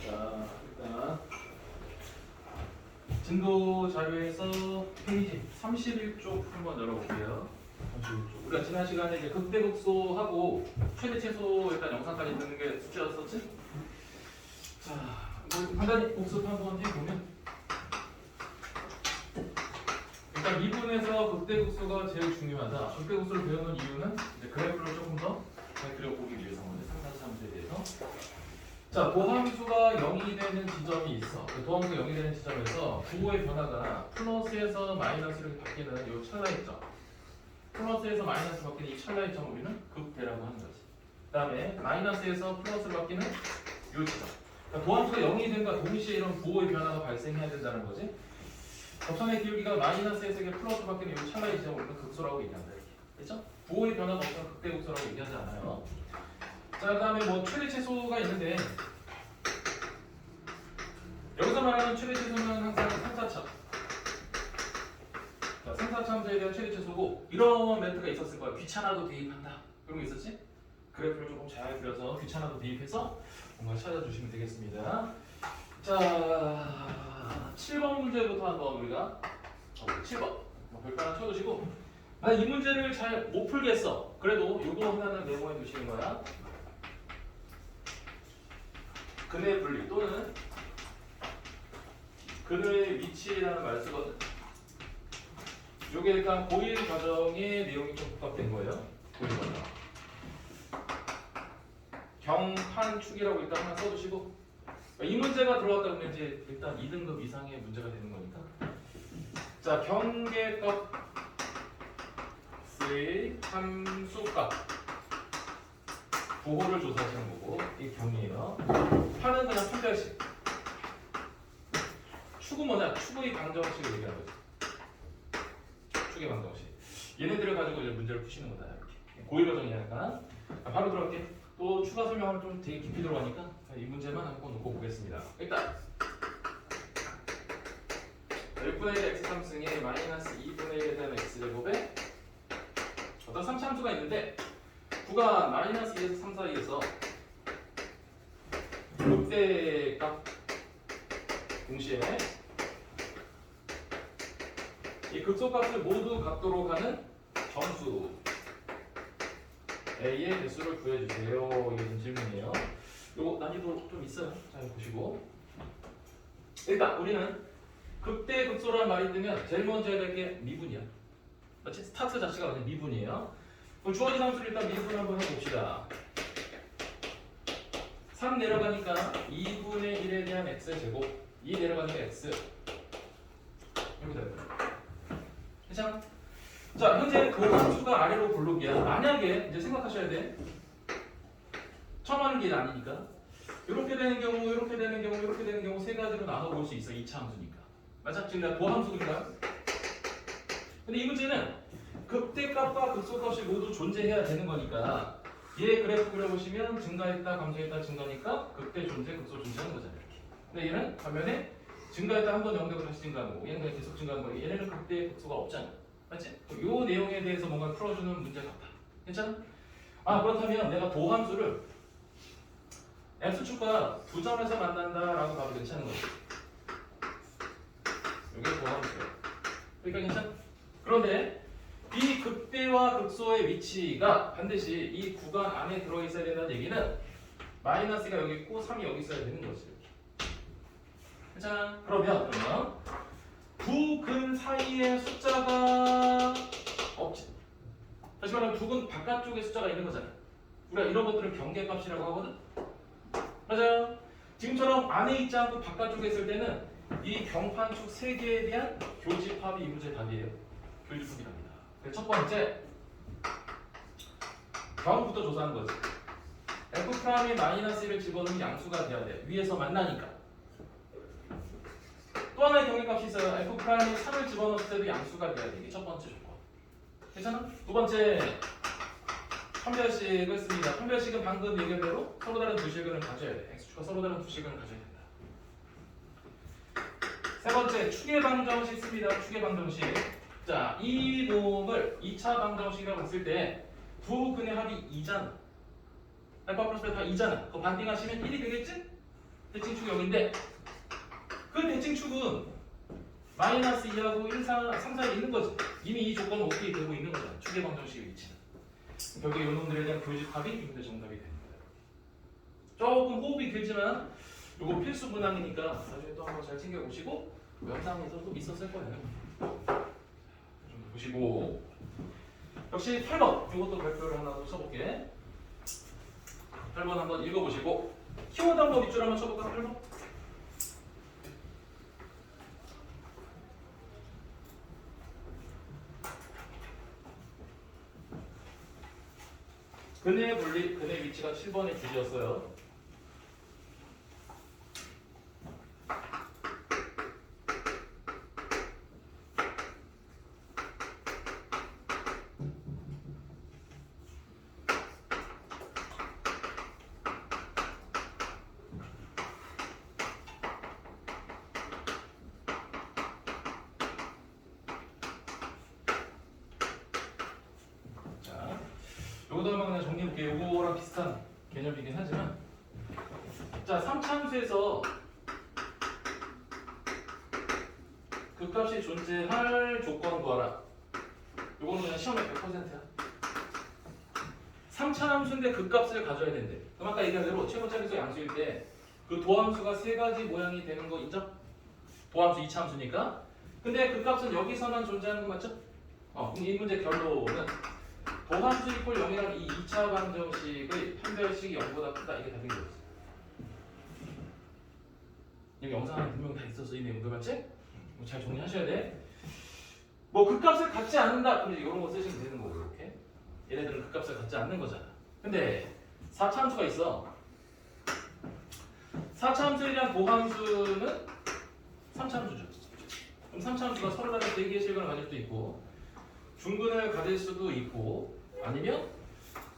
자, 일단 진도 자료에서 페이지 31쪽 한번 열어볼게요. 31쪽. 우리가 지난 시간에 이제 극대극소하고 최대 최소 일단 영상까지 듣는 게 숙제였었지? 자, 뭐 간단히 복습 한번 해보면 일단 미분에서 극대극소가 제일 중요하다. 극대극소를 배우는 이유는 이제 그래프를 조금 더 잘 그려보기 위해서 먼저 상단함수에 대해서. 자, 도함수가 0이 되는 지점이 있어. 그 도함수가 0이 되는 지점에서 부호의 변화가 플러스에서 마이너스로 바뀌는 이 찰나의 점. 플러스에서 마이너스 바뀌는 이 찰나의 점을 우리는 극대라고 하는 거지. 그 다음에 마이너스에서 플러스로 바뀌는 이 지점. 그러니까 도함수가 0이 된과 동시에 이런 부호의 변화가 발생해야 된다는 거지. 접선의 기울기가 마이너스에서 플러스로 바뀌는 이 찰나의 지점을 우리는 극소라고 얘기한다. 그렇죠? 부호의 변화가 없으면 극대극소라고 얘기하지 않아요. 자, 그 다음에 뭐 최대 최소가 있는데 여기서 말하는 최대 최소는 항상 3,4차. 자, 3,4차함수에 대한 최대 최소고 이런 멘트가 있었을 거야. 귀찮아도 대입한다. 그런 거 있었지? 그래프를 조금 잘 그려서 귀찮아도 대입해서 뭔가 찾아주시면 되겠습니다. 자, 7번 문제부터 한번 우리가 7번 별표 하나 쳐두시고 이 문제를 잘 못 풀겠어. 그래도 이거 하나는 메모해 두시는 거야. 근의 분리 또는 그늘의 위치라는 말을 쓰거든. 이게 일단 고1 과정의 내용이 좀 복합된 거예요. 고1 과정. 경판축이라고 일단 하나 써두시고 이 문제가 들어왔다 그러면 이제 일단 2등급 이상의 문제가 되는 거니까. 자, 경계값 의 함수값 부호를 조사하시는 거고 이게 경이에요. 판은 그냥 판별식. 축은 뭐냐? 축의 방정식을 얘기하는 거지. 축의 방정식. 얘네들을 가지고 이제 문제를 푸시는 거다. 이렇게. 고1 과정이니까. 바로 들어갈게. 또 추가 설명하면 좀 되게 깊이 들어가니까 이 문제만 한번 놓고 보겠습니다. 일단 1분의 1 x 3승에 마이너스 2분의 1에 대한 x제곱에 어떤 3차함수가 있는데 구가 마이너스 2에서 3 사이에서 극대값 동시에 이 극소값을 모두 갖도록 하는 정수 A의 개수를 구해주세요. 이게 좀 질문이에요. 요거 난이도 좀 있어요. 잘 보시고 일단 우리는 극대 극소라는 말이 뜨면 제일 먼저 해야 될 게 미분이야. 맞지? 스타트 자체가 그냥 미분이에요. 그럼 주어진 함수를 일단 미분 한번 해봅시다. 3 내려가니까 2분의 1에 대한 x의 제곱 2 내려가니까 x 이렇게 되는 거예요. 괜찮아? 자, 현재 그 함수가 아래로 볼록이야. 만약에 이제 생각하셔야 돼. 처음 하는 게 아니니까 이렇게 되는 경우, 이렇게 되는 경우, 이렇게 되는 경우 세 가지로 나눠 볼 수 있어. 2차 함수니까. 맞아? 지금 내가 도함수니까. 근데 이 문제는 극대값과 극소값이 모두 존재해야 되는 거니까 얘 그래프 그려보시면 증가했다, 감소했다, 증가니까 극대 존재, 극소 존재하는 거잖아요. 이렇게. 근데 얘는 반면에 증가했다 한 번 0되고 다시 증가하는 거고 얘는 그냥 계속 증가하는 거고 얘네는 극대, 극소가 없잖아. 맞지? 요 내용에 대해서 뭔가 풀어주는 문제 같다. 괜찮아? 그렇다면 내가 도함수를 x축과 두 점에서 만난다라고 봐도 괜찮은 거지. 이게 도함수야. 그러니까 괜찮아? 그런데 이 극대와 극소의 위치가 반드시 이 구간 안에 들어있어야 된다는 얘기는 마이너스가 여기 있고 3이 여기 있어야 되는 거지. 괜찮아? 그러면 두 근 사이에 숫자가 없지. 다시 말하면 두 근 바깥쪽에 숫자가 있는 거잖아. 우리가 이런 것들을 경계값이라고 하거든. 맞아요. 지금처럼 안에 있지 않고 바깥쪽에 있을 때는 이 경판축 3개에 대한 교집합이 이 문제의 답이에요. 교집합이랍니다. 첫 번째, 경부터 조사한 거지. F'에 마이너스 1을 집어넣으면 양수가 돼야 돼. 위에서 만나니까. 또 하나의 경계값이 있어요. F'에 3을 집어넣었을 때도 양수가 돼야 돼. 이게 첫 번째 조건. 괜찮아? 두 번째, 판별식을 씁니다. 판별식은 방금 얘기한 대로 서로 다른 두 실근을 가져야 돼. X축과 서로 다른 두 실근을 가져야 된다. 세 번째, 추계 방정식 씁니다. 추계 방정식. 자, 이 놈을 2차 방정식이라고 했을 때 두 근의 합이 2잖아. 알파 플러스 베타 2잖아. 그거 반띵하시면 1이 되겠지? 대칭축이 여기인데 그 대칭축은 마이너스 2하고 1, 3 사이에 있는 거지. 이미 이 조건은 오케이 되고 있는 거잖아. 축의 방정식의 위치는. 결국에 이 놈들에 대한 교집합이 이문제 정답이 됩니다. 조금 호흡이 길지만 이거 필수 문항이니까 나중에 또 한번 잘 챙겨보시고 영상에서도 있었을 거예요. 좀 보시고 역시 8번 이것도 발표를 하나 더 쳐볼게. 8번 한번 읽어보시고 키워드 한번 밑줄 한번 쳐볼까? 8번 근의 분리, 근의 위치가 7번의 주제였어요. 요거도 한번 그냥 정리해볼게요. 요거랑 비슷한 개념이긴 하지만 자, 3차함수에서 극값이 존재할 조건 구하라. 요거는 그냥 시험에 100%야. 3차함수인데 극값을 가져야 된대. 그럼 아까 얘기한 대로 최고차계수 양수일 때 그 도함수가 세 가지 모양이 되는 거 인정? 도함수 2차함수니까. 근데 극값은 여기서만 존재하는 거 맞죠? 그럼 이 문제 결론은 도함수 이퀄 0이라는 이 2차 방정식의 판별식이 0보다 크다. 이게 답인 거였어. 여기 영상 안에 분명 다 있었어. 이 내용들 맞지? 잘 정리하셔야 돼. 뭐 극값을 갖지 않는다. 근데 이런 거 쓰시면 되는 거고 이렇게. 얘네들은 극값을 갖지 않는 거잖아. 근데 4차 함수가 있어. 4차 함수에 대한 도함수는 3차 함수죠. 그럼 3차 함수가 서로 다른 4개의 실근을 가질 수도 있고 중근을 가질 수도 있고 아니면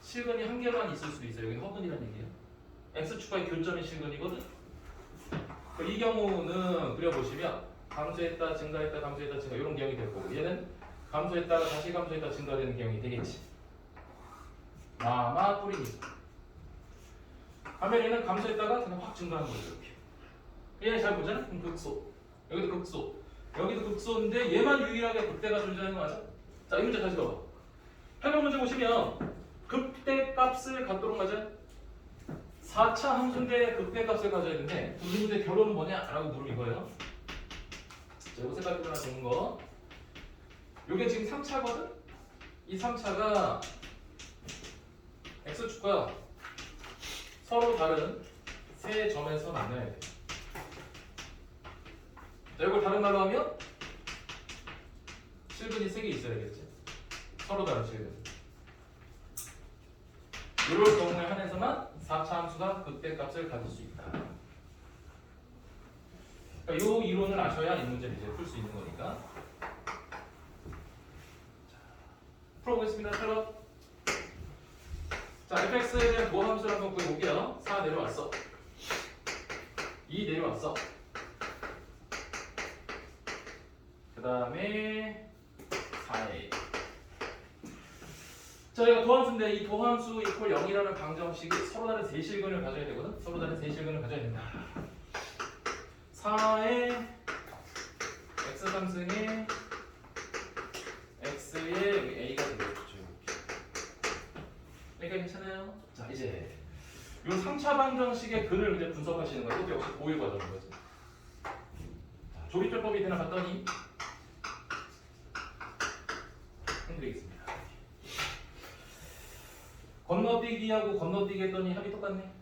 실근이 한 개만 있을 수도 있어요. 여기 허근이라는 얘기예요. x축과의 교점이 실근이거든. 이 경우는 그려보시면 감소했다 증가했다 감소했다 증가 이런 기형이 될 거고 얘는 감소했다가 다시 감소했다 증가되는 기형이 되겠지. 마마 뿌리니까. 반면 얘는 감소했다가 그냥 확 증가하는 거죠. 이렇게. 얘 잘 보잖아? 그럼 극소. 여기도 극소. 여기도 극소인데 얘만 유일하게 극대가 존재하는 거 맞아? 자, 이 문제 다시 봐봐. 해명 문제 보시면 극대 값을 갖도록 맞아요? 4차 함수인데 극대 값을 가져야 되는데 이 문제 결론은 뭐냐? 라고 물으면 이거예요. 자, 이거 색깔 하나 적는 거. 요게 지금 3차거든? 이 3차가 x축과 서로 다른 세 점에서 만나야 돼. 자, 이걸 다른 말로 하면 실근이 3개 있어야겠지. 서로 다른 실근. 이럴 경우에 한해서만 4차 함수가 극대값을 가질 수 있다. 그러니까 이 이론을 아셔야 이 문제를 이제 풀 수 있는 거니까. 자, 풀어보겠습니다. 8번. 자, fx에 대한 도함수를 한번 구해볼게요. 4 내려왔어. 2 내려왔어. 그 다음에 4a. 자, 얘가 도함수인데 이 도함수 이퀄 0이라는 방정식이 서로 다른 세 실근을 가져야 되거든. 서로 다른 세 실근을 가져야 된다. 4의 x3승의 x의 여기 a가 되겠죠. 그러니까 괜찮아요. 자, 이제 이 3차 방정식의 근을 이제 분석하시는 거예요. 이것도 역시 고일 과정인 거죠. 자, 조립조법이 되나 봤더니 해드리겠습니다. 건너뛰기하고 건너뛰기 했더니 합이 똑같네.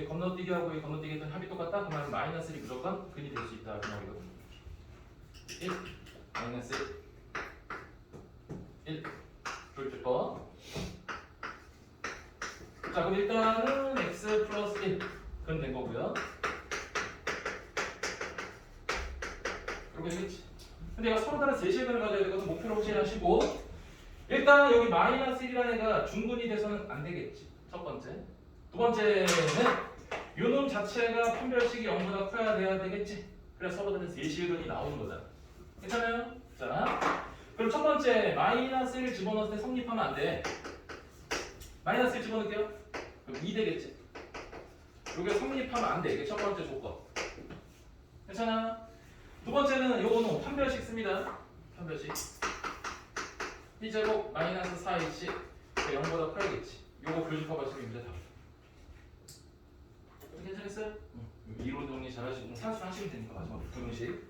건너뛰기하고 건너뛰기 했더니 합이 똑같다? 그 말은 마이너스 1이 무조건 근이 될 수 있다. 그 말이거든요. 1, 마이너스 1, 조립조법. 자, 그럼 일단은 x 플러스 1 근 된 거고요. 그렇게 되겠지. 근데 얘가 서로 다른 세 실근을 가져야 되거든. 목표를 확실하시고 일단 여기 마이너스 1이라는 애가 중근이 돼서는 안 되겠지. 첫 번째. 두 번째는 요놈 자체가 판별식이 0보다 커야 돼야 되겠지. 그래서 서로 다른 세 실근이 나오는 거잖아. 괜찮아요? 자, 그럼 첫 번째 마이너스 1을 집어넣을 때 성립하면 안 돼. 마이너스 1 집어넣을게요. 그럼 2 되겠지. 요게 성립하면 안 돼. 이게 첫 번째 조건. 괜찮아? 두 번째는 요거는 판별식 씁니다. 판별식. b제곱 마이너스 4ac 0보다 커야겠지. 요거 교집합하시면 문제 답. 괜찮겠어요? 이론 정리 잘하시고 산수 하시면 되니까 마지막 부등식.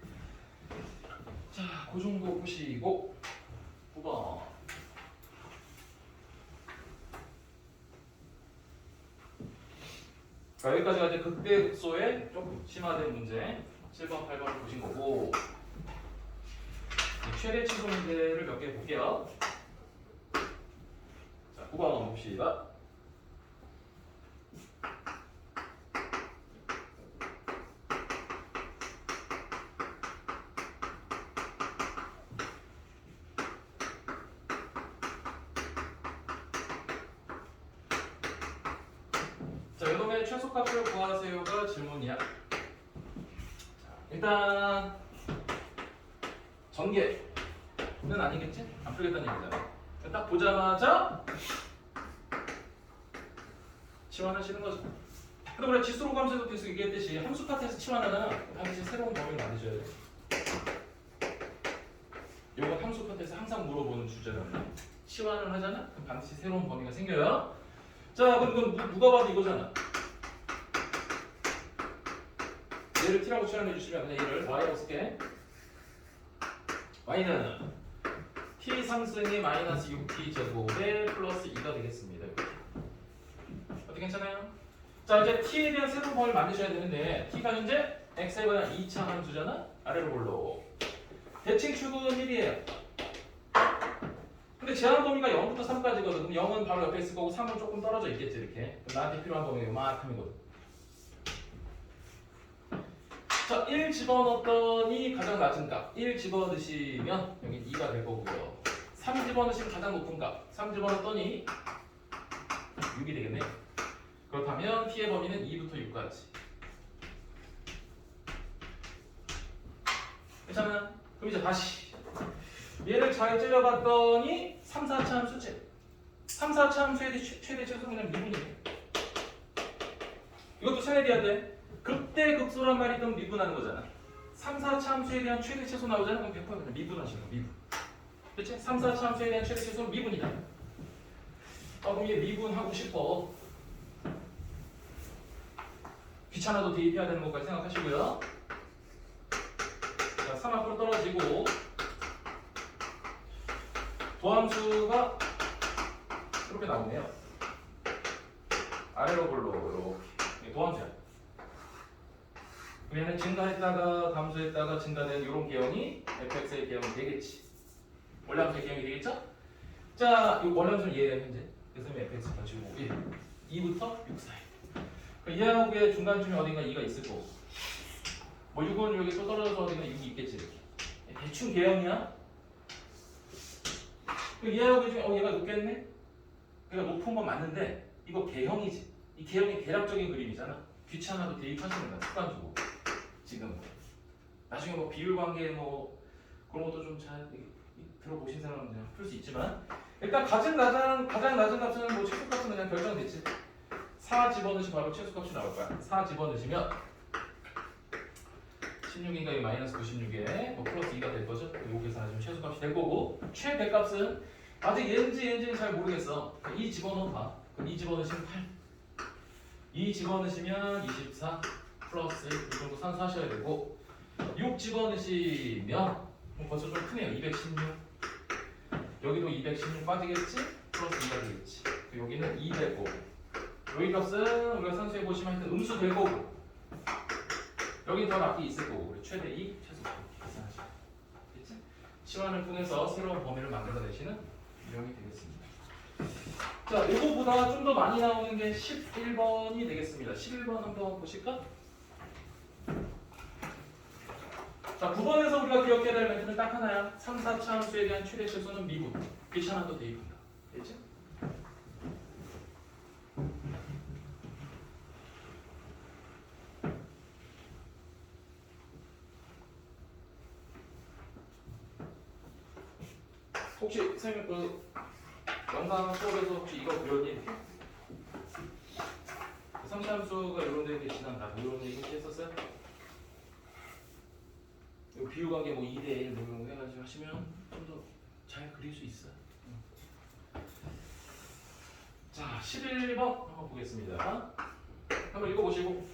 자, 그 정도 보시고 9번. 자, 여기까지가 이제 극대극소의 조금 심화된 문제 7번, 8번을 보신 거고 최대 취소 문제를 몇 개 볼게요. 자, 9번 봅시다. 자, 이놈의 최소값을 구하세요가 질문이야. 자, 일단 전개는 아니겠지? 안 풀겠다는 얘기잖아. 딱 보자마자 치환하시는 거죠. 근데 우리가 지수로 감소해서 계속 얘기했듯이 함수 파트에서 치환하면 반드시 새로운 범위를 만드셔야 돼. 이건 함수 파트에서 항상 물어보는 주제라면 치환을 하잖아? 그럼 반드시 새로운 범위가 생겨요. 자, 그럼 누가 봐도 이거잖아. 얘를 t라고 치환해 주시면 그냥 얘를 y라고 쓸게. y는 t 상승이 마이너스 6t 제곱에 플러스 2가 되겠습니다. 이렇게. 어떻게 괜찮아요? 자, 이제 t에 대한 새로운 범위를 만드셔야 되는데 t가 현재 x에 관한 2차 함수잖아. 아래로 올라. 대칭 축은 1이에요. 근데 제한 범위가 0부터 3까지거든. 그럼 0은 바로 옆에 있을 거고 3은 조금 떨어져 있겠지 이렇게. 그럼 나한테 필요한 범위가 요만큼이거든. 자, 1 집어넣었더니 가장 낮은 값 1 집어넣으시면 여기 2가 될 거고요. 3 집어넣으시면 가장 높은 값 3 집어넣었더니 6이 되겠네요. 그렇다면 t의 범위는 2부터 6까지. 괜찮아? 그럼 이제 다시 얘를 잘 찔러봤더니 3, 4차 함수지. 3, 4차 함수의 최대 최소는 그냥 미분이에요. 이것도 생각해야 돼. 극대극소란 말이 있다면 미분하는 거잖아. 3, 4차 함수에 대한 최대 최소 나오잖아. 그럼 100% 그냥 미분하시는 거야. 미분. 그렇지? 3, 4차 함수에 대한 최대 최소는 미분이다. 그럼 얘 미분하고 싶어. 귀찮아도 대입해야 되는 것까지 생각하시고요. 자, 3 앞으로 떨어지고 도함수가 이렇게 나오네요. 아래로 볼로 이렇게 도함수야. 그러면 증가했다가 감소했다가 증가된 이런 개형이 fx의 개형이 되겠지. 원래함수의 개형이 되겠죠? 자, 이 원래함수는 얘예요 현재. 그래서 fx 가지고 1, 2부터 6 사이. 그 이하고의 중간쯤에 어딘가 2가 있을 거고. 뭐 6은 여기 또 떨어져서 어딘가 6이 있겠지. 이렇게. 대충 개형이야. 그 이하고 중에 얘가 높겠네. 그러니까 높은 건 맞는데 이거 개형이지. 이 개형이 대략적인 그림이잖아. 귀찮아도 대입하시는 거야 습관적으로. 지금 나중에 뭐 비율 관계 뭐 그런 것도 좀 잘 들어보신 사람은 그냥 풀 수 있지만 일단 가장 낮은 값은 뭐 최소값은 그냥 결정됐지. 4 집어넣으시면 바로 최소값이 나올 거야. 4 집어넣으시면 16인가 이 마이너스 96에 뭐 플러스 2가 될 거죠. 요거 계산하시면 최소값이 될 거고 최대값은 아직 얘인지는 잘 모르겠어. 2 집어넣어봐. 그럼 2 집어넣으시면 8. 2 집어넣으시면 24 플러스 1 이 정도 산수하셔야 되고 6 집어넣으시면 벌써 좀 크네요. 216 여기도 216 빠지겠지? 플러스 2가 되겠지. 여기는 2 될 거고 여기 값은 우리가 산수해 보시면 하여튼 음수 될 거고 여기 더 낮게 있을 거고 우리 최대 2, 최소 2 계산하시면 되겠지? 치환을 통해서 새로운 범위를 만들어내시는 유형이 되겠습니다. 자, 이거보다 좀 더 많이 나오는 게 11번이 되겠습니다. 11번 한번 보실까? 자, 9번에서 우리가 기억해야 될 멘트는 딱 하나야. 3, 4차 함수에 대한 최대 최소는 미분. 귀찮아도 대입한다. 됐지? 혹시 선생님 그 영상 수업에서 혹시 이거 배웠니? 3차 함수가 이런 데 계시난다. 이런 얘기 했었어요? 비율관계 뭐 2대1 뭐 이런 거 해가지고 하시면 좀 더 잘 그릴 수 있어요. 자, 11번 한번 보겠습니다. 한번 읽어보시고.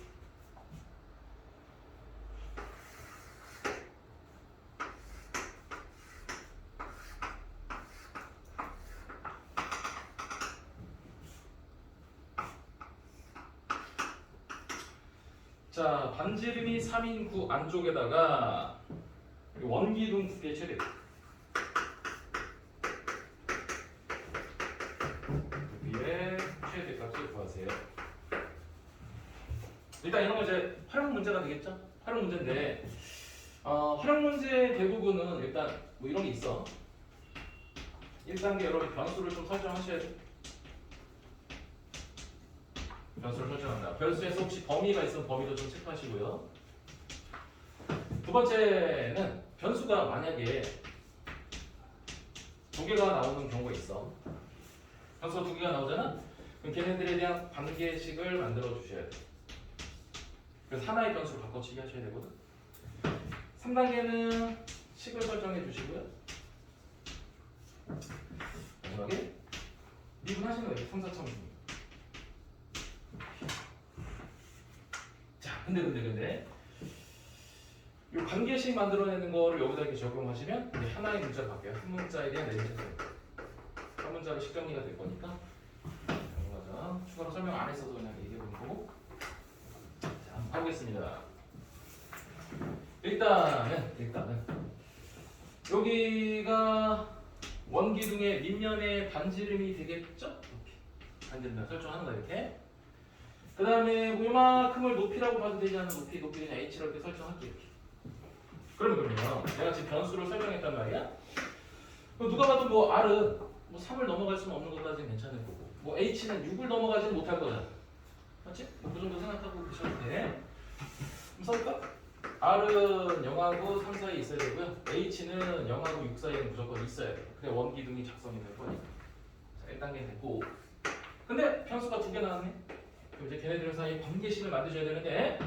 자, 반지름이 3인 9 안쪽에다가 원기둥 두께 최대. 두께의 최대값을 구하세요. 일단 이런 거 이제 활용 문제가 되겠죠? 활용 문제인데, 활용 문제 대부분은 일단 뭐 이런 게 있어. 1단계 여러분 변수를 좀 설정하셔야 돼. 변수를 설정한다. 변수에서 혹시 범위가 있으면 범위도 좀 체크하시고요. 두 번째는 변수가 만약에 두 개가 나오는 경우가 있어. 변수가 두 개가 나오잖아? 그럼 걔네들에 대한 관계식을 만들어 주셔야 돼. 그래서 하나의 변수로 바꿔치기 하셔야 되거든. 3단계는 식을 설정해 주시고요. 마지막에 미분하시는 거예요. 3, 4점. 자, 근데 이 관계식 만들어내는 거를 여기다 이렇게 적용하시면 이제 하나의 문자가 바뀌어요. 한 문자에 대한 내림차수. 한 문자로 식정리가 될 거니까. 맞아. 추가로 설명 안 했어도 그냥 얘기해 보는 거고. 자, 한번 가보겠습니다. 일단은 여기가 원기둥의 밑면의 반지름이 되겠죠? 이렇게 반지름 설정하는 거야 이렇게. 그 다음에 뭐 이만큼을 높이라고 봐도 되지 않는 높이 그냥 h라고 이렇게 설정할게 이렇게. 그러면 내가 지금 변수를 설정했단 말이야. 그럼 누가 봐도 뭐 r은 뭐 3을 넘어갈 수는 없는 것까지는 괜찮을 거고, 뭐 h는 6을 넘어가지는 못할 거잖아. 맞지? 뭐 그 정도 생각하고 계셔도 돼. 그럼 써볼까? r은 0하고 3 사이에 있어야 되고요. h는 0하고 6 사이에는 무조건 있어야 돼. 그래 원기둥이 작성이 될 거니까. 자, 1단계 됐고. 근데 변수가 두 개 나왔네. 그럼 이제 걔네들 사이에 관계식을 만드셔야 되는데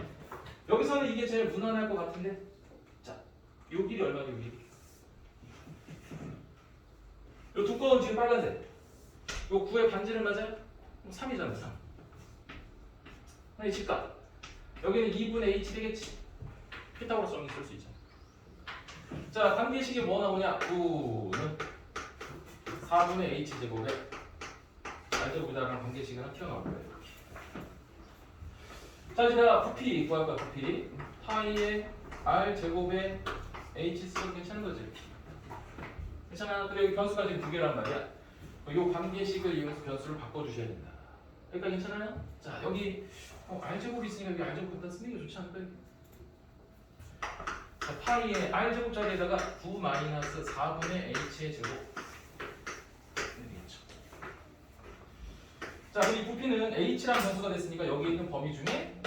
여기서는 이게 제일 무난할 것 같은데. 자, 요 길이 얼마죠? 요 길이. 요 두꺼운 지금 빨간색. 요 9의 반지름 맞아요? 3이잖아, 3. 아니, 직각. 여기는 2분의 h 되겠지? 피타고라스 정리 쓸 수 있잖아. 자, 관계식이 뭐 나오냐? 9는 4분의 h제곱에 r제곱이다라는 관계식이 하나 튀어나올 거예요. 이렇게. 자, 이제 내가 부피 구할 거야, 부피. 파이의 r제곱에 h 쓰면 괜찮은 거지, 이렇게. 괜찮아. 그래, 여기 변수가 지금 두 개란 말이야. 이 관계식을 이용해서 변수를 바꿔주셔야 된다. 그러니까 괜찮아요? 자, 여기 r제곱이 있으니까 여기 r제곱 갖다 쓰는 게 좋지 않을까요? 자, 파이의 r제곱 자리에다가 9 마이너스 4분의 h의 제곱 되겠죠. 자, 이 부피는 h라는 변수가 됐으니까 여기 있는 범위 중에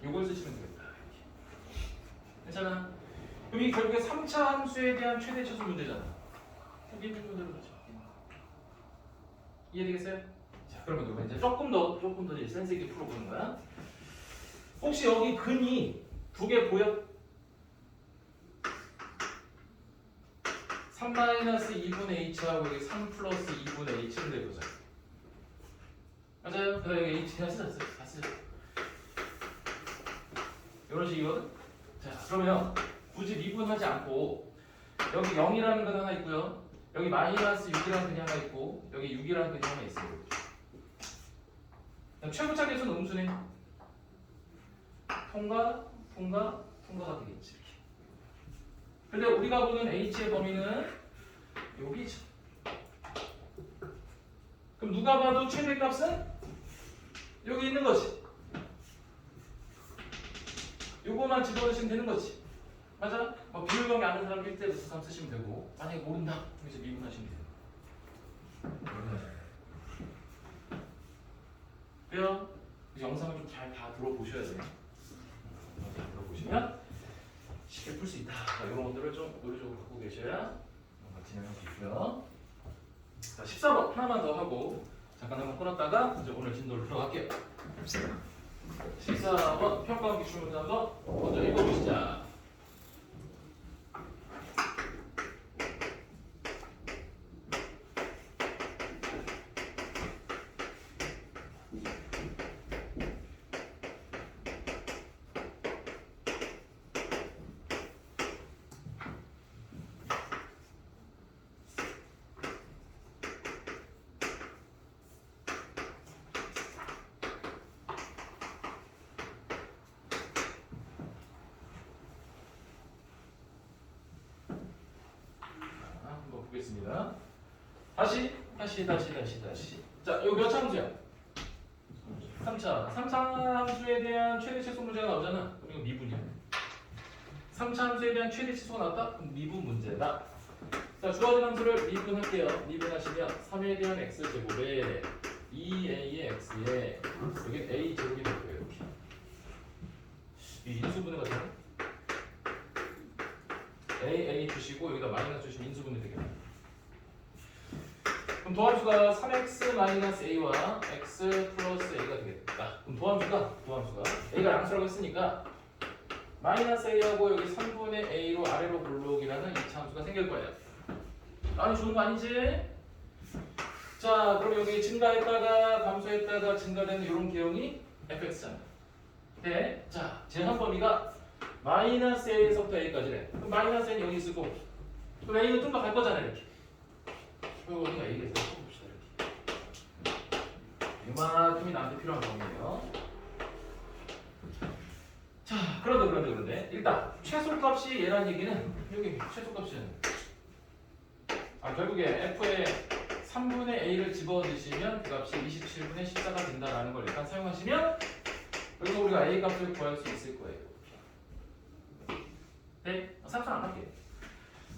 이걸 쓰시면 되겠다. 이렇게. 괜찮아? 그럼 이 결국에 3차 함수에 대한 최대 차수 문제잖아. 여기 있는 그대로 그렇죠. 이해되겠어요? 자, 그러면 누가 이제 조금 더 이제 센스 있게 풀어보는 거야. 혹시 여기 근이 두 개 보여? 3-2분의 h하고 여기 3 플러스 2분의 h를 내보자. 맞아요? 그래서 여기 h 다 쓰자. 이런 식이거든? 자, 그러면 굳이 미분하지 않고 여기 0이라는 건 하나 있고요. 여기 마이너스 6이라는 근이 하나 있고 여기 6이라는 근이 하나 있어요. 최고차 계수는 음수네. 통과가 되겠지. 이렇게. 근데 우리가 보는 h의 범위는 여기죠. 그럼 누가 봐도 최대값은 여기 있는 거지. 요거만 집어넣으시면 되는 거지. 맞아? 뭐 비율관계 아는 사람 1대부터 3 쓰시면 되고, 만약에 모른다 그럼 이제 미분하시면 돼요. 그래요? 영상을 좀 잘 다 들어보셔야 돼요. 잘 들어보시면 쉽게 풀 수 있다. 이런 것들을 좀 논리적으로 갖고 계셔야 진행할 수 있고요. 자, 14번 하나만 더 하고 잠깐 한번 끊었다가 이제 오늘 진도를 들어갈게요. 14번 평가원 기출문제 한번 먼저 읽어보시자. 보겠습니다. 다시. 자, 이거 몇 차 함수야? 3차. 3차 함수에 대한 최대 최소 문제가 나오잖아. 그럼 이거 미분이야. 3차 함수에 대한 최대 최소가 나왔다? 그럼 미분 문제다. 자, 주어진 함수를 미분할게요. 미분하시면 3에 대한 x제곱에 2a의 x에 여기 a 제곱이 될 거예요. 이렇게. 이 인수분해 같은 a 주시고 여기다 마이너스 주시면 인수분해 되겠네. 그럼 도함수가 3x-a와 x 플러스 a가 되겠다. 그럼 도함수가 a가 양수라고 했으니까 마이너스 a하고 여기 3분의 a로 아래로 볼록이라는 2차 함수가 생길 거예요. 아니 좋은 거 아니지? 자, 그럼 여기 증가했다가 감소했다가 증가되는 이런 개형이 fx잖아. 네. 자, 제한 범위가 마이너스 a에서부터 a까지래. 그럼 마이너스 a는 여기 있을 거고, 그럼 a는 좀 더 갈 거잖아 이렇게. 이거 우리가 얘기해서 봅시다 이렇게. 이만큼이 나한테 필요한 범위예요. 자, 그런데 일단 최소값이 얘란 얘기는 여기 최소값은 결국에 f에 3분의 a를 집어넣으시면 그 값이 27분의 14가 된다라는 걸 일단 사용하시면 그래서 우리가 a 값을 구할 수 있을 거예요. 네? 상상 안 할게요.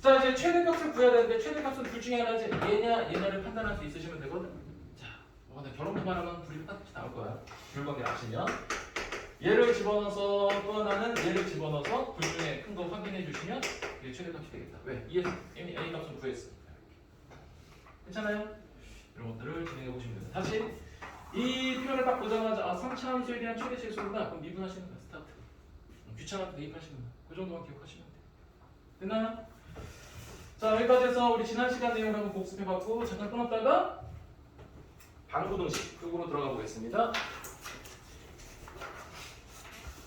자, 이제 최대값을 구해야 되는데 최대값은 둘 중에 하나지 얘냐를 판단할 수 있으시면 되거든. 자, 결혼만 하면 둘이 똑같이 나올 거야. 비율관계를 아시면 얘를 집어넣어서 또 하나는 얘를 집어넣어서 둘 중에 큰 거 확인해 주시면 이게 최대값이 되겠다. 왜? a 값은 구했어. 괜찮아요? 이런 것들을 진행해 보시면 됩니다. 다시 이 표현을 딱 보자마자 3차 함수에 대한 최대 최소구나. 그럼 미분하시는 거야. 스타트. 귀찮아도 대입하시는 거야. 그 정도만 기억하시면 돼요. 됐나요? 자, 여기까지 해서 우리 지난 시간 내용을 한번 복습해봤고 잠깐 끊었다가 방구동식 극으로 들어가 보겠습니다.